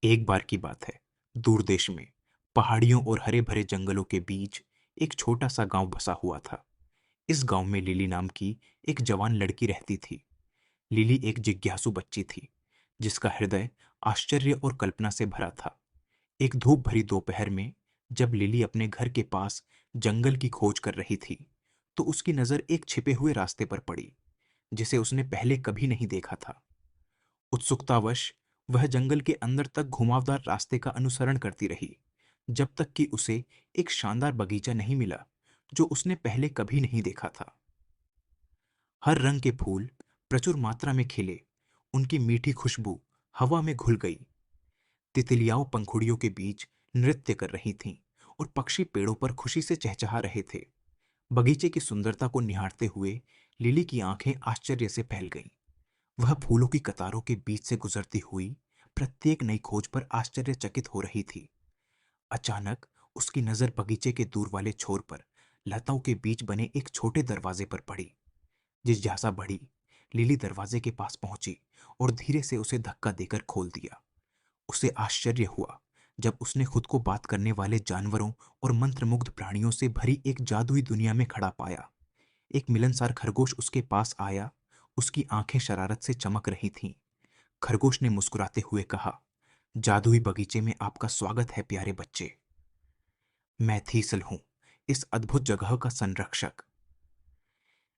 एक बार की बात है, दूर देश में पहाड़ियों और हरे भरे जंगलों के बीच एक छोटा सा गांव बसा हुआ था। इस गांव में लिली नाम की एक जवान लड़की रहती थी। लिली एक जिज्ञासु बच्ची थी, जिसका हृदय आश्चर्य और कल्पना से भरा था। एक धूप भरी दोपहर में जब लिली अपने घर के पास जंगल की खोज कर रही थी, तो उसकी नजर एक छिपे हुए रास्ते पर पड़ी, जिसे उसने पहले कभी नहीं देखा था। उत्सुकतावश वह जंगल के अंदर तक घुमावदार रास्ते का अनुसरण करती रही, जब तक कि उसे एक शानदार बगीचा नहीं मिला, जो उसने पहले कभी नहीं देखा था। हर रंग के फूल प्रचुर मात्रा में खिले, उनकी मीठी खुशबू हवा में घुल गई। तितलियां पंखुड़ियों के बीच नृत्य कर रही थीं और पक्षी पेड़ों पर खुशी से चहचहा रहे थे। बगीचे की सुंदरता को निहारते हुए लिली की आंखें आश्चर्य से फैल गईं। वह फूलों की कतारों के बीच से गुजरती हुई प्रत्येक नई खोज पर आश्चर्यचकित हो रही थी। अचानक उसकी नजर बगीचे के दूर वाले छोर पर लताओं के बीच बने एक छोटे दरवाजे पर पड़ी। जिज्ञासा बढ़ी, लिली दरवाजे के पास पहुंची और धीरे से उसे धक्का देकर खोल दिया। उसे आश्चर्य हुआ जब उसने खुद को बात करने वाले जानवरों और मंत्रमुग्ध प्राणियों से भरी एक जादुई दुनिया में खड़ा पाया। एक मिलनसार खरगोश उसके पास आया। उसकी आंखें शरारत से चमक रही थीं। खरगोश ने मुस्कुराते हुए कहा, जादुई बगीचे में आपका स्वागत है प्यारे बच्चे। मैं थीसल हूं, इस अद्भुत जगह का संरक्षक।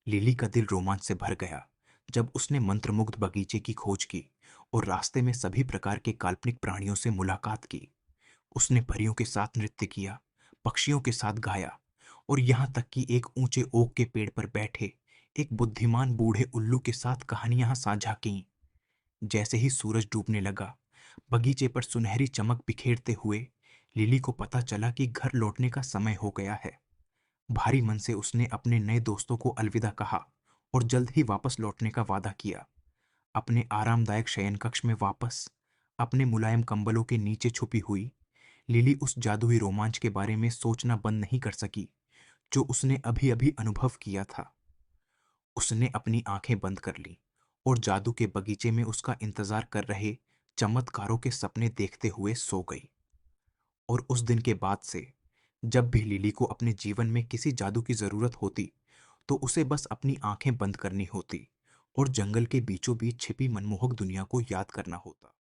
लिली का दिल रोमांच से भर गया जब उसने मंत्रमुग्ध बगीचे की खोज की और रास्ते में सभी प्रकार के काल्पनिक प्राणियों से मुलाकात की। उसने परियों के साथ नृत्य किया, पक्षियों के साथ गाया और यहां तक कि एक ऊंचे ओक के पेड़ पर बैठे एक बुद्धिमान बूढ़े उल्लू के साथ कहानियां साझा की। जैसे ही सूरज डूबने लगा, बगीचे पर सुनहरी चमक बिखेरते हुए लिली को पता चला कि घर लौटने का समय हो गया है। भारी मन से उसने अपने नए दोस्तों को अलविदा कहा और जल्द ही वापस लौटने का वादा किया। अपने आरामदायक शयन कक्ष में वापस अपने मुलायम कंबलों के नीचे छुपी हुई लिली उस जादुई रोमांच के बारे में सोचना बंद नहीं कर सकी, जो उसने अभी अभी अनुभव किया था। उसने अपनी आंखें बंद कर लीं और जादू के बगीचे में उसका इंतजार कर रहे चमत्कारों के सपने देखते हुए सो गई। और उस दिन के बाद से जब भी लिली को अपने जीवन में किसी जादू की जरूरत होती, तो उसे बस अपनी आंखें बंद करनी होती और जंगल के बीचों बीच छिपी मनमोहक दुनिया को याद करना होता।